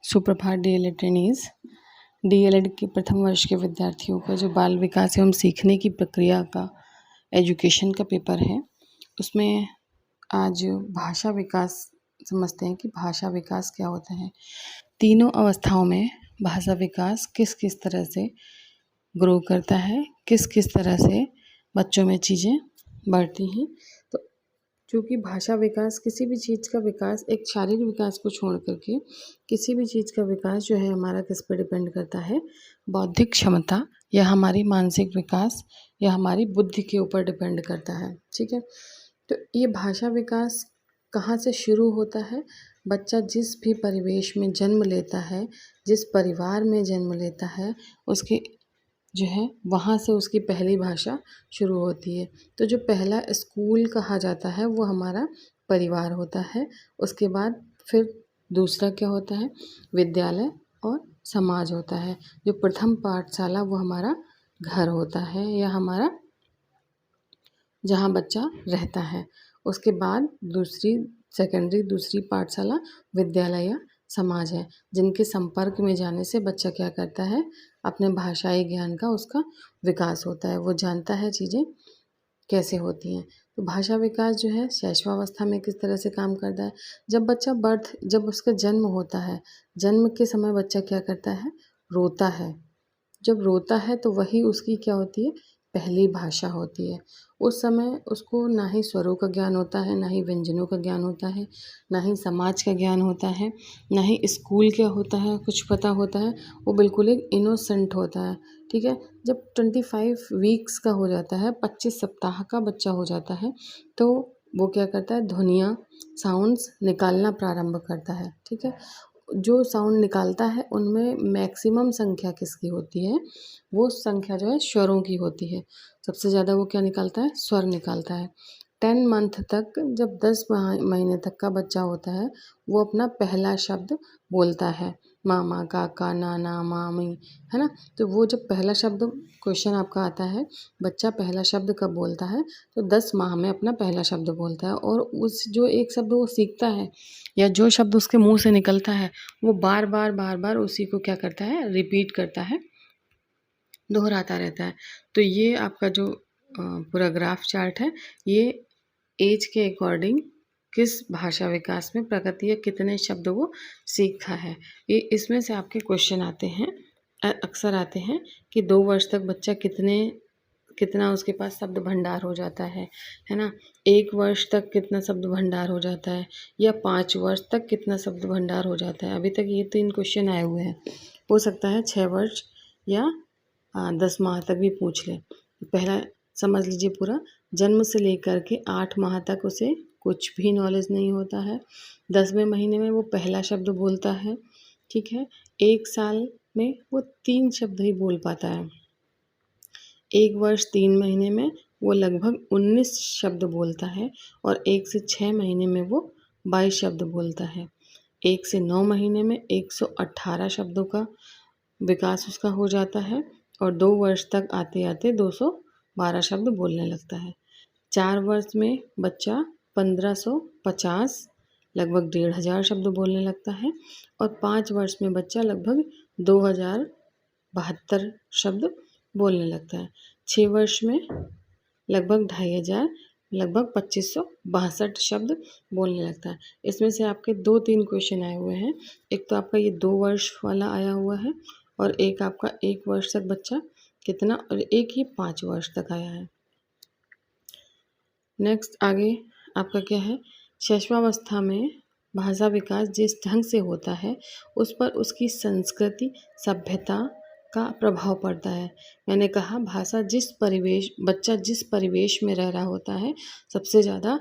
सुप्रभात DElEd trainees. DElEd के प्रथम वर्ष के विद्यार्थियों का जो बाल विकास एवं सीखने की प्रक्रिया का एजुकेशन का पेपर है, उसमें आज भाषा विकास समझते हैं कि भाषा विकास क्या होता है। तीनों अवस्थाओं में भाषा विकास किस किस तरह से ग्रो करता है, किस किस तरह से बच्चों में चीज़ें बढ़ती हैं। तो क्योंकि भाषा विकास, किसी भी चीज़ का विकास, एक शारीरिक विकास को छोड़ करके किसी भी चीज़ का विकास जो है हमारा किस पर डिपेंड करता है, बौद्धिक क्षमता या हमारी मानसिक विकास या हमारी बुद्धि के ऊपर डिपेंड करता है। ठीक है, तो ये भाषा विकास कहाँ से शुरू होता है? बच्चा जिस भी परिवेश में जन्म लेता है, जिस परिवार में जन्म लेता है, उसके जो है वहाँ से उसकी पहली भाषा शुरू होती है। तो जो पहला स्कूल कहा जाता है वो हमारा परिवार होता है। उसके बाद फिर दूसरा क्या होता है? विद्यालय और समाज होता है। जो प्रथम पाठशाला वो हमारा घर होता है या हमारा जहाँ बच्चा रहता है। उसके बाद दूसरी पाठशाला विद्यालय या समाज है, जिनके संपर्क में जाने से बच्चा क्या करता है, अपने भाषाई ज्ञान का उसका विकास होता है। वो जानता है चीज़ें कैसे होती हैं। तो भाषा विकास जो है शैशवावस्था में किस तरह से काम करता है? जब उसका जन्म होता है, जन्म के समय बच्चा क्या करता है? रोता है। जब रोता है तो वही उसकी क्या होती है? पहली भाषा होती है। उस समय उसको ना ही स्वरों का ज्ञान होता है, ना ही व्यंजनों का ज्ञान होता है, ना ही समाज का ज्ञान होता है, ना ही स्कूल क्या होता है कुछ पता होता है। वो बिल्कुल एक इनोसेंट होता है। ठीक है, जब 25 वीक्स का हो जाता है, 25 सप्ताह का बच्चा हो जाता है, तो वो क्या करता है? ध्वनियाँ, साउंड्स निकालना प्रारंभ करता है। ठीक है, जो साउंड निकालता है उनमें मैक्सिमम संख्या किसकी होती है? वो संख्या जो है स्वरों की होती है। सबसे ज़्यादा वो क्या निकालता है? स्वर निकालता है। 10 मंथ तक, जब 10 महीने तक का बच्चा होता है, वो अपना पहला शब्द बोलता है। मामा, काका, नाना, मामी, है ना? तो वो जब पहला शब्द, क्वेश्चन आपका आता है, बच्चा पहला शब्द कब बोलता है? तो 10 माह में अपना पहला शब्द बोलता है। और उस जो एक शब्द वो सीखता है या जो शब्द उसके मुंह से निकलता है, वो बार बार उसी को क्या करता है? रिपीट करता है, दोहराता रहता है। तो ये आपका जो पूरा ग्राफ चार्ट है, ये एज के अकॉर्डिंग किस भाषा विकास में प्रगति या कितने शब्द वो सीखा है। ये इसमें से आपके क्वेश्चन आते हैं, अक्सर आते हैं कि 2 वर्ष तक बच्चा कितना उसके पास शब्द भंडार हो जाता है ना? 1 वर्ष तक कितना शब्द भंडार हो जाता है, या 5 वर्ष तक कितना शब्द भंडार हो जाता है। अभी तक ये 3 क्वेश्चन आए हुए हैं। हो सकता है 6 वर्ष या 10 माह तक भी पूछ ले। पहला समझ लीजिए, पूरा जन्म से लेकर के 8 माह तक उसे कुछ भी नॉलेज नहीं होता है। 10वें महीने में वो पहला शब्द बोलता है। ठीक है, 1 साल में वो 3 शब्द ही बोल पाता है। 1 वर्ष 3 महीने में वो लगभग 19 शब्द बोलता है और 1 से 6 महीने में वो 22 शब्द बोलता है। 1 से 9 महीने में 118 शब्दों का विकास उसका हो जाता है और 2 वर्ष तक आते आते 212 शब्द बोलने लगता है। 4 वर्ष में बच्चा 1550, लगभग 1500 शब्द बोलने लगता है और 5 वर्ष में बच्चा लगभग 2072 शब्द बोलने लगता है। 6 वर्ष में लगभग 2500, लगभग 2562 शब्द बोलने लगता है। इसमें से आपके 2-3 क्वेश्चन आए हुए हैं। एक तो आपका ये 2 वर्ष वाला आया हुआ है और एक आपका 1 वर्ष तक बच्चा कितना, और एक ही 5 वर्ष तक आया है। नेक्स्ट आगे आपका क्या है? शैशवावस्था में भाषा विकास जिस ढंग से होता है उस पर उसकी संस्कृति, सभ्यता का प्रभाव पड़ता है। मैंने कहा बच्चा जिस परिवेश में रह रहा होता है, सबसे ज़्यादा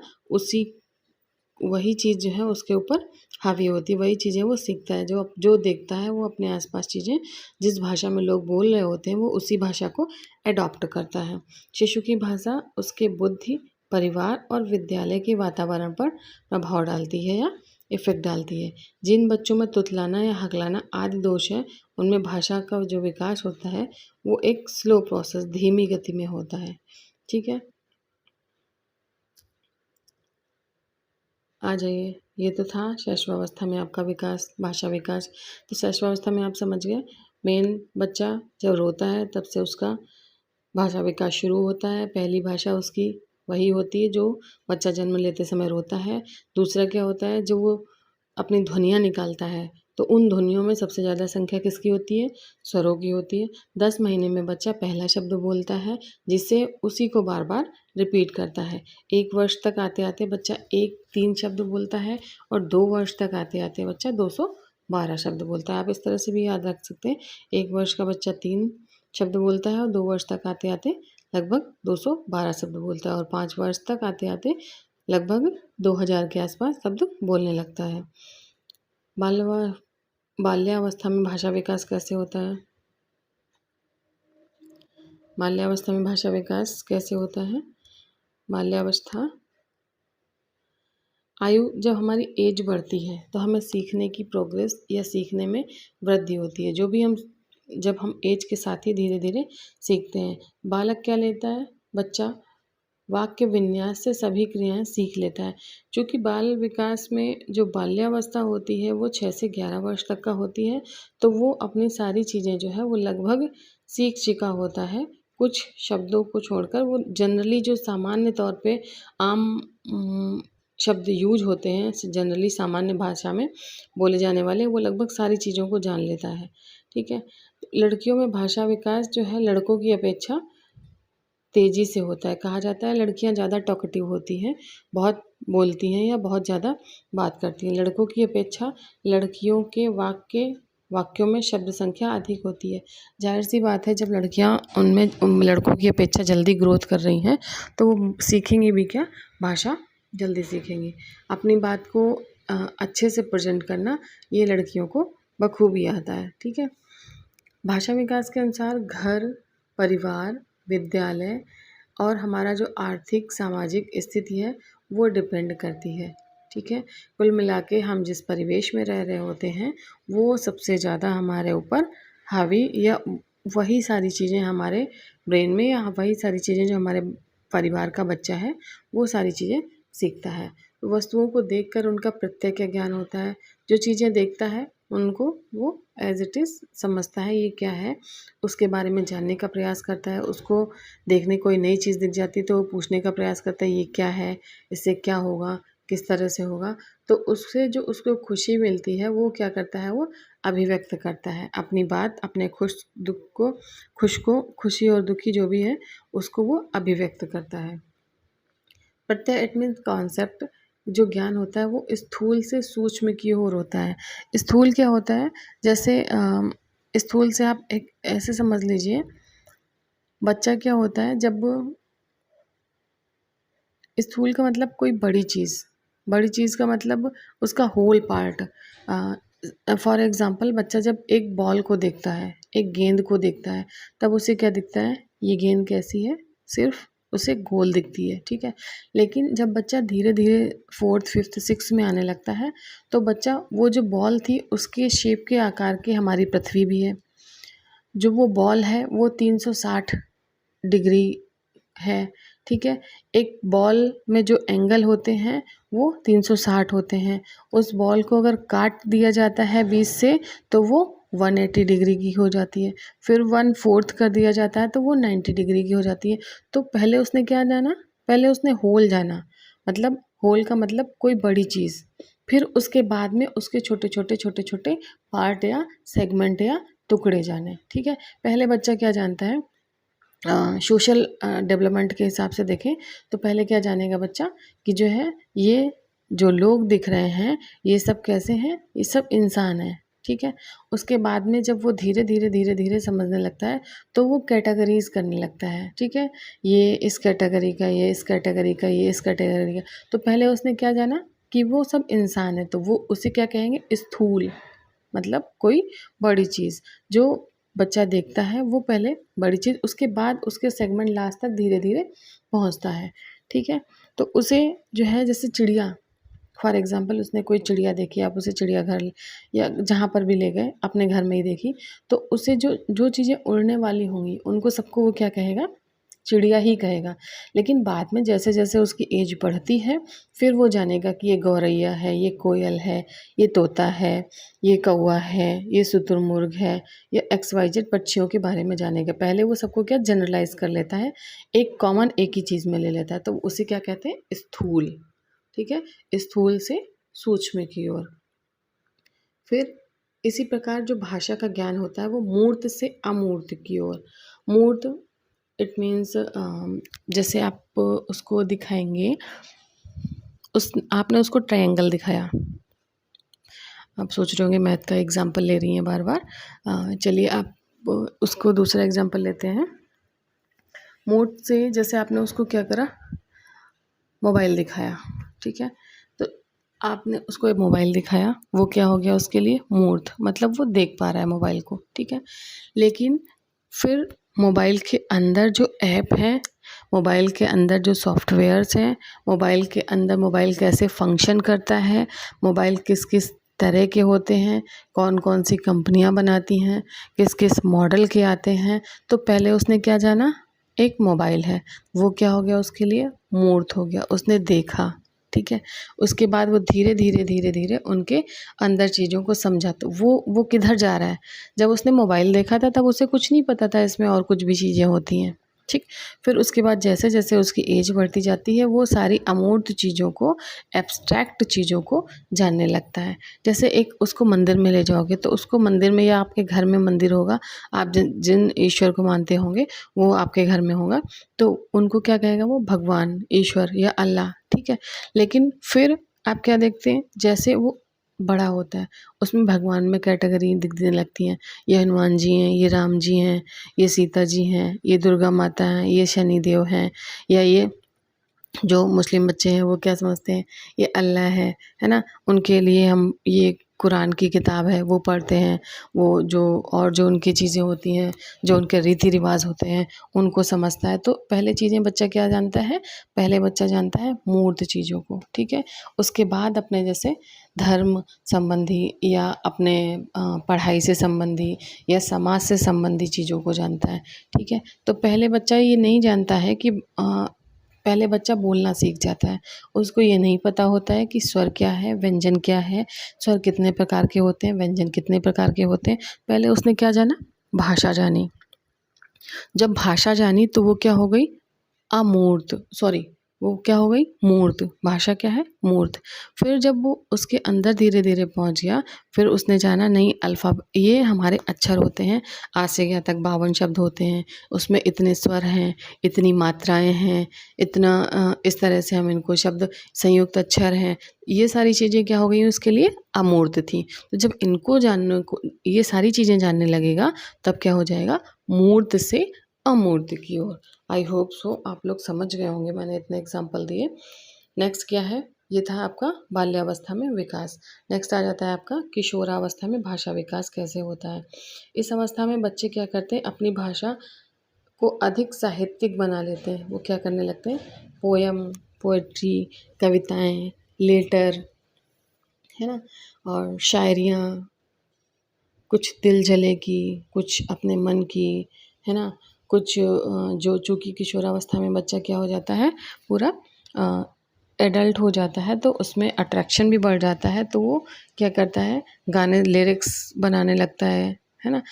वही चीज़ जो है उसके ऊपर हावी होती है, वही चीज़ें वो सीखता है। जो देखता है वो अपने आसपास चीज़ें, जिस भाषा में लोग बोल रहे होते हैं, वो उसी भाषा को एडॉप्ट करता है। शिशु की भाषा उसके बुद्धि, परिवार और विद्यालय के वातावरण पर प्रभाव डालती है या इफ़ेक्ट डालती है। जिन बच्चों में तुतलाना या हकलाना आदि दोष है, उनमें भाषा का जो विकास होता है वो एक स्लो प्रोसेस, धीमी गति में होता है। ठीक है, आ जाइए ये तो था शैशवावस्था में आपका विकास, भाषा विकास। तो शैशवावस्था में आप समझ गए, मेन बच्चा जब रोता है तब से उसका भाषा विकास शुरू होता है। पहली भाषा उसकी वही होती है जो बच्चा जन्म लेते समय रोता है। दूसरा क्या होता है, जो वो अपनी ध्वनियाँ निकालता है, तो उन ध्वनियों में सबसे ज़्यादा संख्या किसकी होती है, स्वरों की होती है। 10 महीने में बच्चा पहला शब्द बोलता है, जिससे उसी को बार बार रिपीट करता है। 1 वर्ष तक आते आते बच्चा 3 शब्द बोलता है, और 2 वर्ष तक आते आते बच्चा 212 शब्द बोलता है। आप इस तरह से भी याद रख सकते हैं, 1 वर्ष का बच्चा 3 शब्द बोलता है, और 2 वर्ष तक आते आते लगभग 212 शब्द बोलता है, और 5 वर्ष तक आते आते लगभग 2000 के आसपास शब्द बोलने लगता है। बाल्यावस्था में भाषा विकास कैसे होता है? बाल्यावस्था में भाषा विकास कैसे होता है? बाल्यावस्था आयु जब हमारी एज बढ़ती है तो हमें सीखने की प्रोग्रेस या सीखने में वृद्धि होती है। जो भी हम जब हम एज के साथ ही धीरे धीरे सीखते हैं। बालक क्या लेता है, बच्चा वाक्य विन्यास से सभी क्रियाएं सीख लेता है। चूँकि बाल विकास में जो बाल्यावस्था होती है वो 6 से 11 वर्ष तक का होती है, तो वो अपनी सारी चीज़ें जो है वो लगभग सीख चुका होता है। कुछ शब्दों को छोड़कर वो जनरली जो सामान्य तौर पे आम शब्द यूज होते हैं, जनरली सामान्य भाषा में बोले जाने वाले, वो लगभग सारी चीज़ों को जान लेता है। ठीक है। लड़कियों में भाषा विकास जो है लड़कों की अपेक्षा तेज़ी से होता है। कहा जाता है लड़कियां ज़्यादा टॉकेटिव होती हैं, बहुत बोलती हैं या बहुत ज़्यादा बात करती हैं। लड़कों की अपेक्षा लड़कियों के वाक्यों में शब्द संख्या अधिक होती है। जाहिर सी बात है, जब लड़कियां उन लड़कों की अपेक्षा जल्दी ग्रोथ कर रही हैं तो वो सीखेंगी भी क्या, भाषा जल्दी सीखेंगी। अपनी बात को अच्छे से प्रेजेंट करना ये लड़कियों को बखूबी आता है। ठीक है। भाषा विकास के अनुसार घर, परिवार, विद्यालय और हमारा जो आर्थिक सामाजिक स्थिति है वो डिपेंड करती है। ठीक है। कुल मिला के हम जिस परिवेश में रह रहे होते हैं वो सबसे ज़्यादा हमारे ऊपर हावी, या वही सारी चीज़ें हमारे ब्रेन में, या वही सारी चीज़ें जो हमारे परिवार का बच्चा है वो सारी चीज़ें सीखता है। वस्तुओं को देखकर उनका प्रत्यक्ष ज्ञान होता है। जो चीज़ें देखता है उनको वो एज इट इज़ समझता है, ये क्या है, उसके बारे में जानने का प्रयास करता है। उसको देखने कोई नई चीज़ दिख जाती तो वो पूछने का प्रयास करता है, ये क्या है, इससे क्या होगा, किस तरह से होगा। तो उससे जो उसको खुशी मिलती है वो क्या करता है, वो अभिव्यक्त करता है अपनी बात, अपने खुशी और दुखी जो भी है उसको वो अभिव्यक्त करता है। प्रत्यय इट मीन्स कॉन्सेप्ट। जो ज्ञान होता है वो स्थूल से सूक्ष्म की ओर होता है। स्थूल क्या होता है, जैसे स्थूल से आप एक ऐसे समझ लीजिए, बच्चा क्या होता है, जब स्थूल का मतलब कोई बड़ी चीज़ का मतलब उसका होल पार्ट। फॉर एग्ज़ाम्पल बच्चा जब एक बॉल को देखता है, एक गेंद को देखता है, तब उसे क्या दिखता है, ये गेंद कैसी है, सिर्फ उसे गोल दिखती है। ठीक है। लेकिन जब बच्चा धीरे धीरे 4th 5th 6th में आने लगता है तो बच्चा वो जो बॉल थी उसके शेप के आकार की हमारी पृथ्वी भी है। जो वो बॉल है वो 360 डिग्री है। ठीक है। एक बॉल में जो एंगल होते हैं वो 360 होते हैं। उस बॉल को अगर काट दिया जाता है 20 से तो वो 180 डिग्री की हो जाती है। फिर 1/4 कर दिया जाता है तो वो 90 डिग्री की हो जाती है। तो पहले उसने क्या जाना, पहले उसने होल जाना, मतलब होल का मतलब कोई बड़ी चीज़। फिर उसके बाद में उसके छोटे छोटे छोटे छोटे पार्ट या सेगमेंट या टुकड़े जाने। ठीक है। पहले बच्चा क्या जानता है, सोशल डेवलपमेंट के हिसाब से देखें तो पहले क्या जानेगा बच्चा कि जो है ये जो लोग दिख रहे हैं ये सब कैसे हैं, ये सब इंसान हैं। ठीक है। उसके बाद में जब वो धीरे धीरे धीरे धीरे समझने लगता है तो वो कैटेगरीज करने लगता है। ठीक है। ये इस कैटेगरी का, ये इस कैटेगरी का, ये इस कैटेगरी का। तो पहले उसने क्या जाना कि वो सब इंसान है, तो वो उसे क्या कहेंगे, स्थूल, मतलब कोई बड़ी चीज़। जो बच्चा देखता है वो पहले बड़ी चीज़, उसके बाद उसके सेगमेंट लास्ट तक धीरे धीरे पहुंचता है। ठीक है। तो उसे जो है, जैसे चिड़िया, फॉर एग्जांपल उसने कोई चिड़िया देखी, आप उसे चिड़ियाघर या जहाँ पर भी ले गए, अपने घर में ही देखी, तो उसे जो जो चीज़ें उड़ने वाली होंगी उनको सबको वो क्या कहेगा, चिड़िया ही कहेगा। लेकिन बाद में जैसे जैसे उसकी एज बढ़ती है फिर वो जानेगा कि ये गौरैया है, ये कोयल है, ये तोता है, ये कौवा है, ये शुतुरमुर्ग है, ये XYZ पक्षियों के बारे में जानेगा। पहले वो सबको क्या जनरलाइज कर लेता है, एक कॉमन एक ही चीज़ में ले लेता है, तो उसे क्या कहते हैं, स्थूल। ठीक है, स्थूल से सूक्ष्म की ओर। फिर इसी प्रकार जो भाषा का ज्ञान होता है वो मूर्त से अमूर्त की ओर। मूर्त इट मीन्स जैसे आप उसको दिखाएंगे, उस आपने उसको ट्रायंगल दिखाया, आप सोच रहे होंगे मैथ का एग्जाम्पल ले रही हैं बार बार। चलिए आप उसको दूसरा एग्जाम्पल लेते हैं। मूर्त से जैसे आपने उसको क्या करा, मोबाइल दिखाया। ठीक है, तो आपने उसको एक मोबाइल दिखाया, वो क्या हो गया उसके लिए, मूर्त, मतलब वो देख पा रहा है मोबाइल को। ठीक है, लेकिन फिर मोबाइल के अंदर जो ऐप हैं, मोबाइल के अंदर जो सॉफ्टवेयर्स हैं, मोबाइल के अंदर मोबाइल कैसे फंक्शन करता है, मोबाइल किस किस तरह के होते हैं, कौन कौन सी कंपनियां बनाती हैं, किस किस मॉडल के आते हैं, तो पहले उसने क्या जाना, एक मोबाइल है, वो क्या हो गया उसके लिए, मूर्त हो गया, उसने देखा। ठीक है, उसके बाद वो धीरे धीरे धीरे धीरे उनके अंदर चीज़ों को समझा, तो वो किधर जा रहा है। जब उसने मोबाइल देखा था तब उसे कुछ नहीं पता था इसमें और कुछ भी चीज़ें होती हैं। ठीक, फिर उसके बाद जैसे जैसे उसकी एज बढ़ती जाती है वो सारी अमूर्त चीज़ों को, एब्स्ट्रैक्ट चीज़ों को जानने लगता है। जैसे एक उसको मंदिर में ले जाओगे तो उसको मंदिर में, या आपके घर में मंदिर होगा, आप जिन जिन ईश्वर को मानते होंगे वो आपके घर में होगा, तो उनको क्या कहेगा वो, भगवान, ईश्वर या अल्लाह। ठीक है, लेकिन फिर आप क्या देखते हैं, जैसे वो बड़ा होता है उसमें भगवान में कैटेगरी दिखने लगती हैं, ये हनुमान जी हैं, ये राम जी हैं, ये सीता जी हैं, ये दुर्गा माता हैं, ये शनिदेव हैं, या ये जो मुस्लिम बच्चे हैं वो क्या समझते हैं, ये अल्लाह है ना। उनके लिए हम ये कुरान की किताब है वो पढ़ते हैं, वो जो और जो उनकी चीज़ें होती हैं, जो उनके रीति रिवाज होते हैं उनको समझता है। तो पहले चीज़ें बच्चा क्या जानता है, पहले बच्चा जानता है मूर्त चीज़ों को। ठीक है, उसके बाद अपने जैसे धर्म संबंधी या अपने पढ़ाई से संबंधी या समाज से संबंधी चीज़ों को जानता है। ठीक है, तो पहले बच्चा ये नहीं जानता है कि पहले बच्चा बोलना सीख जाता है, उसको ये नहीं पता होता है कि स्वर क्या है, व्यंजन क्या है, स्वर कितने प्रकार के होते हैं, व्यंजन कितने प्रकार के होते हैं। पहले उसने क्या जाना, भाषा जानी। जब भाषा जानी तो वो क्या हो गई, अमूर्त, सॉरी, वो क्या हो गई, मूर्त। भाषा क्या है, मूर्त। फिर जब वो उसके अंदर धीरे धीरे पहुंच गया, फिर उसने जाना नहीं, अल्फा, ये हमारे अक्षर होते हैं, आ से ज्ञ तक 52 शब्द होते हैं, उसमें इतने स्वर हैं, इतनी मात्राएं हैं, इतना इस तरह से हम इनको शब्द, संयुक्त अक्षर हैं, ये सारी चीज़ें क्या हो गई उसके लिए, अमूर्त थी। तो जब इनको जानने को, ये सारी चीज़ें जानने लगेगा, तब क्या हो जाएगा, मूर्त से अमूर्त की ओर। आई होप सो आप लोग समझ गए होंगे, मैंने इतने एग्जाम्पल दिए। नेक्स्ट क्या है, ये था आपका बाल्यावस्था में विकास। नेक्स्ट आ जाता है आपका किशोरावस्था में भाषा विकास कैसे होता है। इस अवस्था में बच्चे क्या करते हैं, अपनी भाषा को अधिक साहित्यिक बना लेते हैं। वो क्या करने लगते हैं, पोयम, पोएट्री, कविताएं, लेटर, है ना, और शायरियाँ, कुछ दिल जले की, कुछ अपने मन की, है ना, कुछ जो चूँकि किशोरावस्था में बच्चा क्या हो जाता है, पूरा एडल्ट हो जाता है, तो उसमें अट्रैक्शन भी बढ़ जाता है, तो वो क्या करता है, गाने, लिरिक्स बनाने लगता है ना।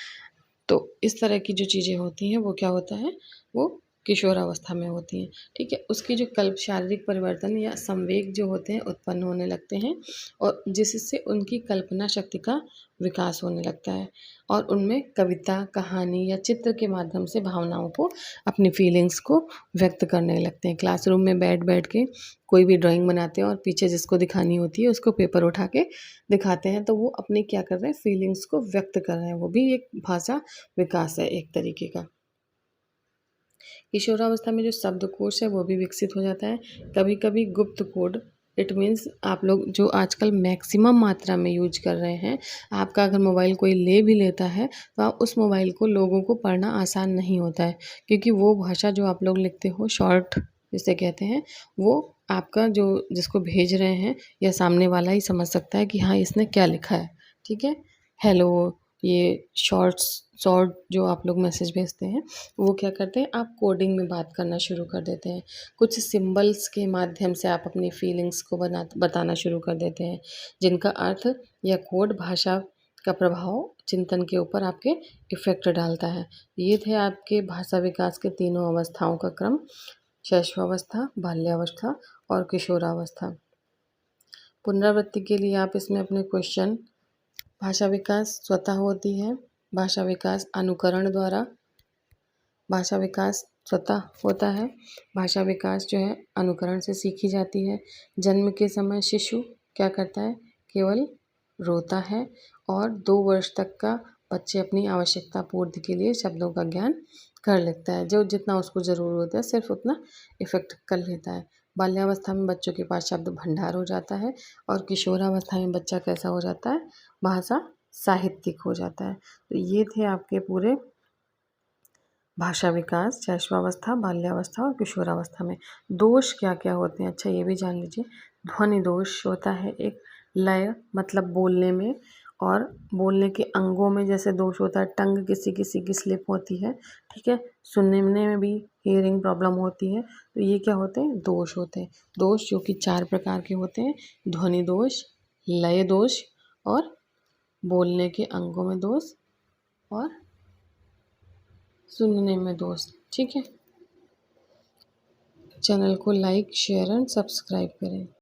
तो इस तरह की जो चीज़ें होती हैं वो क्या होता है, वो किशोरावस्था में होती हैं। ठीक है, उसकी जो शारीरिक परिवर्तन या संवेग जो होते हैं उत्पन्न होने लगते हैं, और जिससे उनकी कल्पना शक्ति का विकास होने लगता है, और उनमें कविता, कहानी या चित्र के माध्यम से भावनाओं को, अपनी फीलिंग्स को व्यक्त करने लगते हैं। क्लासरूम में बैठ बैठ के कोई भी ड्राइंग बनाते हैं और पीछे जिसको दिखानी होती है उसको पेपर उठा के दिखाते हैं, तो वो अपने क्या कर रहे हैं, फीलिंग्स को व्यक्त कर रहे हैं, वो भी एक भाषा विकास है एक तरीके का। किशोरावस्था में जो शब्दकोश है वो भी विकसित हो जाता है। कभी कभी गुप्त कोड, इट मीन्स आप लोग जो आजकल मैक्सिमम मात्रा में यूज कर रहे हैं, आपका अगर मोबाइल कोई ले भी लेता है तो आप उस मोबाइल को, लोगों को पढ़ना आसान नहीं होता है, क्योंकि वो भाषा जो आप लोग लिखते हो, शॉर्ट जिसे कहते हैं, वो आपका जो जिसको भेज रहे हैं या सामने वाला ही समझ सकता है कि हाँ इसने क्या लिखा है। ठीक है, हेलो, ये शॉर्ट जो आप लोग मैसेज भेजते हैं, वो क्या करते हैं, आप कोडिंग में बात करना शुरू कर देते हैं। कुछ सिंबल्स के माध्यम से आप अपनी फीलिंग्स को बताना शुरू कर देते हैं, जिनका अर्थ या कोड भाषा का प्रभाव चिंतन के ऊपर आपके इफ़ेक्ट डालता है। ये थे आपके भाषा विकास के तीनों अवस्थाओं का क्रम: शैशवावस्था, बाल्यावस्था और किशोरावस्था। पुनरावृत्ति के लिए आप इसमें अपने क्वेश्चन: भाषा विकास स्वतः होती है, भाषा विकास अनुकरण द्वारा, भाषा विकास स्वतः होता है, भाषा विकास जो है अनुकरण से सीखी जाती है। जन्म के समय शिशु क्या करता है, केवल रोता है और 2 वर्ष तक का बच्चे अपनी आवश्यकता पूर्ति के लिए शब्दों का ज्ञान कर लेता है। जो जितना उसको ज़रूर होता है सिर्फ उतना इफ़ेक्ट कर लेता है। बाल्यावस्था में बच्चों के पास शब्द भंडार हो जाता है और किशोरावस्था में बच्चा कैसा हो जाता है, भाषा साहित्यिक हो जाता है। तो ये थे आपके पूरे भाषा विकास शैशवावस्था, बाल्यावस्था और किशोरावस्था में। दोष क्या क्या होते हैं, अच्छा ये भी जान लीजिए। ध्वनि दोष होता है एक, लय मतलब बोलने में और बोलने के अंगों में जैसे दोष होता है, टंग किसी किसी की स्लिप होती है, ठीक है, सुनने में भी हियरिंग प्रॉब्लम होती है। तो ये क्या होते हैं, दोष होते हैं। दोष जो कि 4 प्रकार के होते हैं: ध्वनि दोष, लय दोष और बोलने के अंगों में दोष और सुनने में दोष। ठीक है, चैनल को लाइक, शेयर एंड सब्सक्राइब करें।